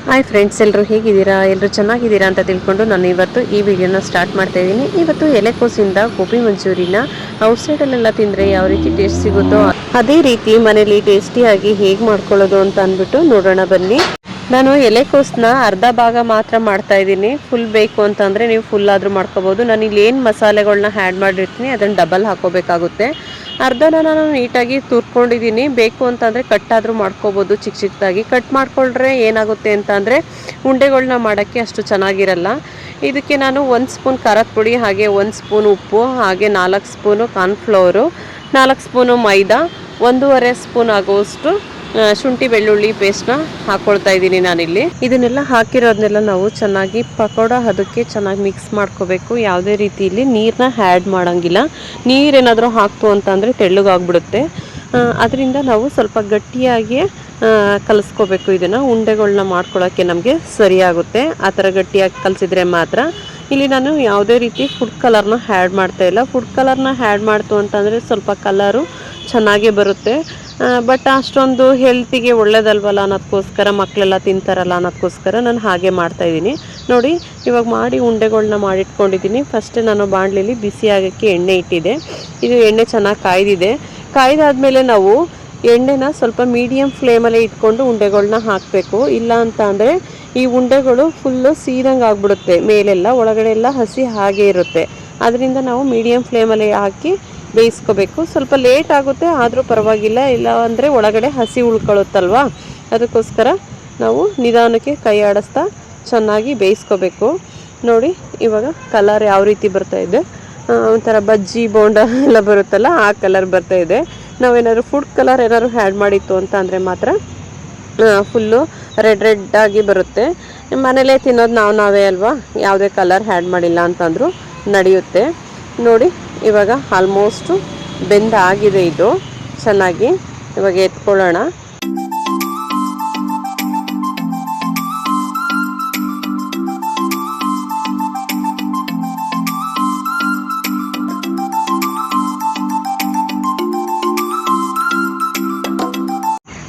Hi friends, ಎಲ್ಲರೂ ಹೇಗಿದ್ದೀರಾ? ಎಲ್ಲರೂ ಚೆನ್ನಾಗಿದ್ದೀರಾ ಅಂತ ತಿಳ್ಕೊಂಡು ನಾನು ಇವತ್ತು ಈ ವಿಡಿಯೋನ ಸ್ಟಾರ್ಟ್ ಮಾಡ್ತಾ ಇದ್ದೀನಿ. ಇವತ್ತು ಎಲೆಕೋಸಿಂದ ಗೋಬಿ ಮಂಚೂರಿನ ಔಟ್ಸೈಡಲ್ಲೆಲ್ಲ ತಿಂದರೆ ಯಾವ ರೀತಿ ಟೇಸ್ಟ್ ಸಿಗುತ್ತೋ ಅದೇ ರೀತಿ ಮನೇಲಿ ಟೇಸ್ಟಿಯಾಗಿ ಹೇಗೆ ಮಾಡ್ಕೊಳ್ಳೋದು ಅಂತ ಅಂದ್ಬಿಟ್ಟು ನೋಡೋಣ ಬನ್ನಿ. ನಾನು ಎಲೆಕೋಸನ್ನ ಅರ್ಧ ಭಾಗ ಮಾತ್ರ ಮಾಡ್ತಾ ಇದ್ದೀನಿ. ಫುಲ್ ಬೇಕು ಅಂತಂದರೆ ನೀವು ಫುಲ್ ಆದರೂ ಮಾಡ್ಕೋಬೋದು. ನಾನು ಇಲ್ಲಿ ಏನು ಮಸಾಲೆಗಳನ್ನ ಆ್ಯಡ್ ಮಾಡಿರ್ತೀನಿ ಅದನ್ನು ಡಬಲ್ ಹಾಕೋಬೇಕಾಗುತ್ತೆ. ಅರ್ಧನ ನಾನು ನೀಟಾಗಿ ತುರ್ಕೊಂಡಿದ್ದೀನಿ. ಬೇಕು ಅಂತಂದರೆ ಕಟ್ಟಾದರೂ ಮಾಡ್ಕೋಬೋದು. ಚಿಕ್ಕ ಚಿಕ್ಕದಾಗಿ ಕಟ್ ಮಾಡಿಕೊಂಡ್ರೆ ಏನಾಗುತ್ತೆ ಅಂತ ಅಂದರೆ ಉಂಡೆಗಳನ್ನ ಮಾಡೋಕ್ಕೆ ಅಷ್ಟು ಚೆನ್ನಾಗಿರಲ್ಲ. ಇದಕ್ಕೆ ನಾನು 1 ಸ್ಪೂನ್ ಖಾರದ ಪುಡಿ, ಹಾಗೆ 1 ಸ್ಪೂನ್ ಉಪ್ಪು, ಹಾಗೆ 4 ಸ್ಪೂನು ಕಾರ್ನ್ಫ್ಲೋರು, 4 ಸ್ಪೂನು ಮೈದಾ, 1.5 ಸ್ಪೂನ್ ಆಗುವಷ್ಟು ಶುಂಠಿ ಬೆಳ್ಳುಳ್ಳಿ ಪೇಸ್ಟ್ನ ಹಾಕ್ಕೊಳ್ತಾ ಇದ್ದೀನಿ ನಾನಿಲ್ಲಿ. ಇದನ್ನೆಲ್ಲ ಹಾಕಿರೋದನ್ನೆಲ್ಲ ನಾವು ಚೆನ್ನಾಗಿ ಪಕೋಡ ಅದಕ್ಕೆ ಚೆನ್ನಾಗಿ ಮಿಕ್ಸ್ ಮಾಡ್ಕೋಬೇಕು. ಯಾವುದೇ ರೀತಿಯಲ್ಲಿ ನೀರನ್ನ ಆ್ಯಡ್ ಮಾಡೋಂಗಿಲ್ಲ. ನೀರೇನಾದರೂ ಹಾಕ್ತು ಅಂತಂದರೆ ತೆಳ್ಳಗಾಗ್ಬಿಡುತ್ತೆ. ಅದರಿಂದ ನಾವು ಸ್ವಲ್ಪ ಗಟ್ಟಿಯಾಗಿ ಕಲಿಸ್ಕೋಬೇಕು. ಇದನ್ನು ಉಂಡೆಗಳನ್ನ ಮಾಡ್ಕೊಳ್ಳೋಕ್ಕೆ ನಮಗೆ ಸರಿಯಾಗುತ್ತೆ. ಆ ಥರ ಗಟ್ಟಿಯಾಗಿ ಕಲಿಸಿದ್ರೆ ಮಾತ್ರ. ಇಲ್ಲಿ ನಾನು ಯಾವುದೇ ರೀತಿ ಫುಡ್ ಕಲರ್ನ ಆ್ಯಡ್ ಮಾಡ್ತಾಯಿಲ್ಲ. ಫುಡ್ ಕಲರ್ನ ಆ್ಯಡ್ ಮಾಡ್ತು ಅಂತಂದರೆ ಸ್ವಲ್ಪ ಕಲರು ಚೆನ್ನಾಗೇ ಬರುತ್ತೆ. ಬಟ್ ಅಷ್ಟೊಂದು ಹೆಲ್ತಿಗೆ ಒಳ್ಳೇದಲ್ವಲ್ಲ ಅನ್ನೋದಕ್ಕೋಸ್ಕರ, ಮಕ್ಕಳೆಲ್ಲ ತಿಂತಾರಲ್ಲ ಅನ್ನೋದಕ್ಕೋಸ್ಕರ ನಾನು ಹಾಗೆ ಮಾಡ್ತಾಯಿದ್ದೀನಿ. ನೋಡಿ, ಇವಾಗ ಮಾಡಿ ಉಂಡೆಗಳನ್ನ ಮಾಡಿಟ್ಕೊಂಡಿದ್ದೀನಿ. ಫಸ್ಟೇ ನಾನು ಬಾಣಲಿಲಿ ಬಿಸಿ ಆಗೋಕ್ಕೆ ಎಣ್ಣೆ ಇಟ್ಟಿದ್ದೆ. ಇದು ಎಣ್ಣೆ ಚೆನ್ನಾಗಿ ಕಾಯ್ದಿದೆ. ಕಾಯ್ದಾದ್ಮೇಲೆ ನಾವು ಎಣ್ಣೆನ ಸ್ವಲ್ಪ ಮೀಡಿಯಮ್ ಫ್ಲೇಮಲ್ಲೇ ಇಟ್ಕೊಂಡು ಉಂಡೆಗಳನ್ನ ಹಾಕಬೇಕು. ಇಲ್ಲ ಅಂತ ಅಂದರೆ ಈ ಉಂಡೆಗಳು ಫುಲ್ಲು ಸೀದಂಗೆ ಆಗಿಬಿಡುತ್ತೆ. ಮೇಲೆಲ್ಲ ಒಳಗಡೆ ಎಲ್ಲ ಹಸಿ ಹಾಗೆ ಇರುತ್ತೆ. ಅದರಿಂದ ನಾವು ಮೀಡಿಯಮ್ ಫ್ಲೇಮಲ್ಲೇ ಹಾಕಿ ಬೇಯಿಸ್ಕೋಬೇಕು. ಸ್ವಲ್ಪ ಲೇಟ್ ಆಗುತ್ತೆ, ಆದರೂ ಪರವಾಗಿಲ್ಲ. ಇಲ್ಲ ಅಂದರೆ ಒಳಗಡೆ ಹಸಿ ಉಳ್ಕೊಳ್ಳುತ್ತಲ್ವ, ಅದಕ್ಕೋಸ್ಕರ ನಾವು ನಿಧಾನಕ್ಕೆ ಕೈ ಆಡಿಸ್ತಾ ಚೆನ್ನಾಗಿ ಬೇಯಿಸ್ಕೋಬೇಕು. ನೋಡಿ, ಇವಾಗ ಕಲರ್ ಯಾವ ರೀತಿ ಬರ್ತಾಯಿದೆ, ಒಂಥರ ಬಜ್ಜಿ ಬೋಂಡ ಎಲ್ಲ ಬರುತ್ತಲ್ಲ ಆ ಕಲರ್ ಬರ್ತಾಯಿದೆ. ನಾವೇನಾದ್ರು ಫುಡ್ ಕಲರ್ ಏನಾದ್ರು ಆ್ಯಡ್ ಮಾಡಿತ್ತು ಅಂತ ಅಂದರೆ ಮಾತ್ರ ಫುಲ್ಲು ರೆಡ್ ಆಗಿ ಬರುತ್ತೆ. ಮನೇಲೇ ತಿನ್ನೋದು ನಾವೇ ಅಲ್ವಾ, ಯಾವುದೇ ಕಲರ್ ಆ್ಯಡ್ ಮಾಡಿಲ್ಲ ಅಂತಂದರೂ ನಡೆಯುತ್ತೆ. ನೋಡಿ, ಇವಾಗ ಆಲ್ಮೋಸ್ಟು ಬೆಂದಾಗಿದೆ ಇದು ಚೆನ್ನಾಗಿ. ಇವಾಗ ಎತ್ಕೊಳ್ಳೋಣ.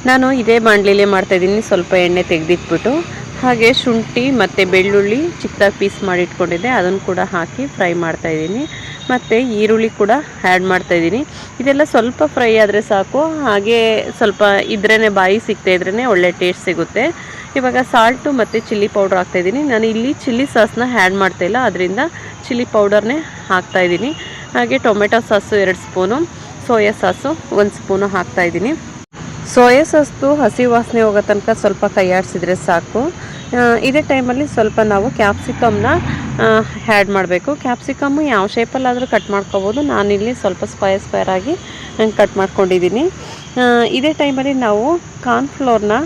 ನಾನು ಇದೇ ಬಾಣಲಿಲೇ ಮಾಡ್ತಾಯಿದ್ದೀನಿ. ಸ್ವಲ್ಪ ಎಣ್ಣೆ ತೆಗೆದಿಟ್ಬಿಟ್ಟು ಹಾಗೆ ಶುಂಠಿ ಮತ್ತು ಬೆಳ್ಳುಳ್ಳಿ ಚಿಕ್ಕದಾಗಿ ಪೀಸ್ ಮಾಡಿ ಇಟ್ಕೊಂಡಿದ್ದೆ, ಅದನ್ನು ಕೂಡ ಹಾಕಿ ಫ್ರೈ ಮಾಡ್ತಾಯಿದ್ದೀನಿ. ಮತ್ತು ಈರುಳ್ಳಿ ಕೂಡ ಆ್ಯಡ್ ಮಾಡ್ತಾಯಿದ್ದೀನಿ. ಇದೆಲ್ಲ ಸ್ವಲ್ಪ ಫ್ರೈ ಆದರೆ ಸಾಕು. ಹಾಗೆ ಸ್ವಲ್ಪ ಇದ್ರೇ ಬಾಯಿ ಸಿಗ್ತಾ ಇದ್ರೇ ಒಳ್ಳೆ ಟೇಸ್ಟ್ ಸಿಗುತ್ತೆ. ಇವಾಗ ಸಾಲ್ಟು ಮತ್ತು ಚಿಲ್ಲಿ ಪೌಡ್ರ್ ಹಾಕ್ತಾಯಿದ್ದೀನಿ. ನಾನು ಇಲ್ಲಿ ಚಿಲ್ಲಿ ಸಾಸ್ನ ಆ್ಯಡ್ ಮಾಡ್ತಾಯಿಲ್ಲ, ಅದರಿಂದ ಚಿಲ್ಲಿ ಪೌಡರ್ನೇ ಹಾಕ್ತಾಯಿದ್ದೀನಿ. ಹಾಗೆ tomato sauce 2 spoon, soya sauce 1 spoon ಹಾಕ್ತಾಯಿದ್ದೀನಿ. ಸೋಯಾ ಸಾಸ್ದು ಹಸಿ ವಾಸನೆ ಹೋಗೋ ತನಕ ಸ್ವಲ್ಪ ಕೈ ಆಡಿಸಿದ್ರೆ ಸಾಕು. ಇದೇ ಟೈಮಲ್ಲಿ ಸ್ವಲ್ಪ ನಾವು ಕ್ಯಾಪ್ಸಿಕಮ್ನ ಆ್ಯಡ್ ಮಾಡಬೇಕು. ಕ್ಯಾಪ್ಸಿಕಮ್ಮು ಯಾವ ಶೇಪಲ್ಲಾದರೂ ಕಟ್ ಮಾಡ್ಕೋಬೋದು. ನಾನಿಲ್ಲಿ ಸ್ವಲ್ಪ ಸ್ಕ್ವೇರಾಗಿ ಕಟ್ ಮಾಡ್ಕೊಂಡಿದ್ದೀನಿ. ಇದೇ ಟೈಮಲ್ಲಿ ನಾವು ಕಾರ್ನ್ಫ್ಲೋರ್ನ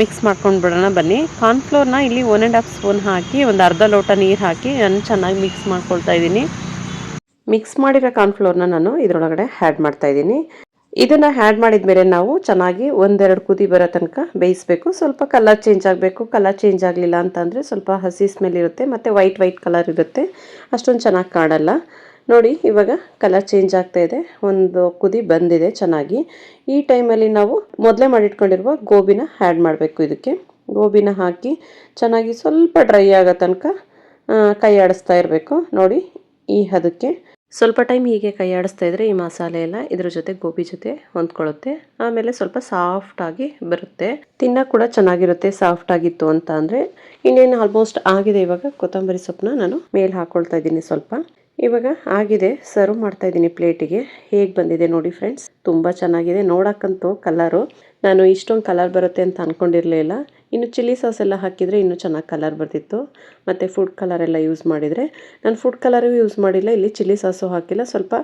ಮಿಕ್ಸ್ ಮಾಡ್ಕೊಂಡು ಬಿಡೋಣ ಬನ್ನಿ. ಕಾರ್ನ್ಫ್ಲೋರ್ನ ಇಲ್ಲಿ 1.5 ಸ್ಪೂನ್ ಹಾಕಿ ಒಂದು ಅರ್ಧ ಲೋಟ ನೀರು ಹಾಕಿ ನಾನು ಚೆನ್ನಾಗಿ ಮಿಕ್ಸ್ ಮಾಡ್ಕೊಳ್ತಾ ಇದ್ದೀನಿ. ಮಿಕ್ಸ್ ಮಾಡಿರೋ ಕಾರ್ನ್ಫ್ಲೋರ್ನ ನಾನು ಇದರೊಳಗಡೆ ಆ್ಯಡ್ ಮಾಡ್ತಾಯಿದ್ದೀನಿ. ಇದನ್ನು ಆ್ಯಡ್ ಮಾಡಿದ ಮೇಲೆ ನಾವು ಚೆನ್ನಾಗಿ 1-2 ಕುದಿ ಬರೋ ತನಕ ಬೇಯಿಸಬೇಕು. ಸ್ವಲ್ಪ ಕಲರ್ ಚೇಂಜ್ ಆಗಬೇಕು. ಕಲರ್ ಚೇಂಜ್ ಆಗಲಿಲ್ಲ ಅಂತಂದರೆ ಸ್ವಲ್ಪ ಹಸಿ ಸ್ಮೆಲ್ ಇರುತ್ತೆ ಮತ್ತು ವೈಟ್ ಕಲರ್ ಇರುತ್ತೆ, ಅಷ್ಟೊಂದು ಚೆನ್ನಾಗಿ ಕಾಣಲ್ಲ. ನೋಡಿ, ಇವಾಗ ಕಲರ್ ಚೇಂಜ್ ಆಗ್ತಾಯಿದೆ. ಒಂದು ಕುದಿ ಬಂದಿದೆ ಚೆನ್ನಾಗಿ. ಈ ಟೈಮಲ್ಲಿ ನಾವು ಮೊದಲೇ ಮಾಡಿಟ್ಕೊಂಡಿರುವ ಗೋಬಿನ ಆ್ಯಡ್ ಮಾಡಬೇಕು. ಇದಕ್ಕೆ ಗೋಬಿನ ಹಾಕಿ ಚೆನ್ನಾಗಿ ಸ್ವಲ್ಪ ಡ್ರೈ ಆಗೋ ತನಕ ಕೈ ಆಡಿಸ್ತಾ ಇರಬೇಕು. ನೋಡಿ, ಈ ಹದಕ್ಕೆ ಸ್ವಲ್ಪ ಟೈಮ್ ಹೀಗೆ ಕೈ ಆಡಿಸ್ತಾ ಇದ್ದರೆ ಈ ಮಸಾಲೆ ಎಲ್ಲ ಇದ್ರ ಜೊತೆ ಗೋಬಿ ಜೊತೆ ಹೊಂದ್ಕೊಳ್ಳುತ್ತೆ. ಆಮೇಲೆ ಸ್ವಲ್ಪ ಸಾಫ್ಟಾಗಿ ಬರುತ್ತೆ, ತಿನ್ನೋಕೆ ಕೂಡ ಚೆನ್ನಾಗಿರುತ್ತೆ. ಸಾಫ್ಟ್ ಆಗಿತ್ತು ಅಂತ ಅಂದರೆ ಇನ್ನೇನು ಆಲ್ಮೋಸ್ಟ್ ಆಗಿದೆ. ಇವಾಗ ಕೊತ್ತಂಬರಿ ಸೊಪ್ಪನ್ನ ನಾನು ಮೇಲೆ ಹಾಕ್ಕೊಳ್ತಾ ಇದ್ದೀನಿ ಸ್ವಲ್ಪ. ಇವಾಗ ಆಗಿದೆ, ಸರ್ವ್ ಮಾಡ್ತಾ ಇದ್ದೀನಿ ಪ್ಲೇಟಿಗೆ. ಹೇಗೆ ಬಂದಿದೆ ನೋಡಿ ಫ್ರೆಂಡ್ಸ್, ತುಂಬ ಚೆನ್ನಾಗಿದೆ. ನೋಡೋಕ್ಕಂತೂ ಕಲರು ನಾನು ಇಷ್ಟೊಂದು ಕಲರ್ ಬರುತ್ತೆ ಅಂತ ಅಂದ್ಕೊಂಡಿರಲಿಲ್ಲ. ಇನ್ನು ಚಿಲ್ಲಿ ಸಾಸ್ ಎಲ್ಲ ಹಾಕಿದರೆ ಇನ್ನೂ ಚೆನ್ನಾಗಿ ಕಲರ್ ಬರ್ತಿತ್ತು. ಮತ್ತು ಫುಡ್ ಕಲರೆಲ್ಲ ಯೂಸ್ ಮಾಡಿದರೆ, ನಾನು ಫುಡ್ ಕಲರು ಯೂಸ್ ಮಾಡಿಲ್ಲ, ಇಲ್ಲಿ ಚಿಲ್ಲಿ ಸಾಸು ಹಾಕಿಲ್ಲ, ಸ್ವಲ್ಪ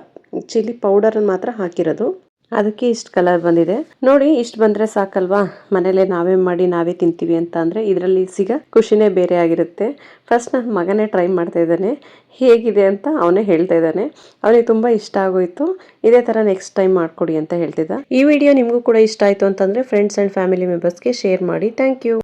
ಚಿಲ್ಲಿ ಪೌಡರನ್ನು ಮಾತ್ರ ಹಾಕಿರೋದು. ಅದಕ್ಕೆ ಇಷ್ಟು ಕಲರ್ ಬಂದಿದೆ. ನೋಡಿ, ಇಷ್ಟು ಬಂದರೆ ಸಾಕಲ್ವಾ. ಮನೇಲೆ ನಾವೇ ಮಾಡಿ ನಾವೇ ತಿಂತೀವಿ ಅಂತ ಅಂದರೆ ಇದರಲ್ಲಿ ಸಿಗೋ ಖುಷಿನೇ ಬೇರೆ ಆಗಿರುತ್ತೆ. ಫಸ್ಟ್ ನನ್ನ ಮಗನೇ ಟ್ರೈ ಮಾಡ್ತಾ ಇದ್ದಾನೆ, ಹೇಗಿದೆ ಅಂತ ಅವನೇ ಹೇಳ್ತಾ ಇದ್ದಾನೆ. ಅವನಿಗೆ ತುಂಬ ಇಷ್ಟ ಆಗೋಯಿತು. ಇದೇ ಥರ ನೆಕ್ಸ್ಟ್ ಟೈಮ್ ಮಾಡಿಕೊಡಿ ಅಂತ ಹೇಳ್ತಿದ್ದ. ಈ ವಿಡಿಯೋ ನಿಮಗೂ ಕೂಡ ಇಷ್ಟ ಆಯಿತು ಅಂತಂದರೆ ಫ್ರೆಂಡ್ಸ್ ಆ್ಯಂಡ್ ಫ್ಯಾಮಿಲಿ ಮೆಂಬರ್ಸ್ಗೆ ಶೇರ್ ಮಾಡಿ. Thank you.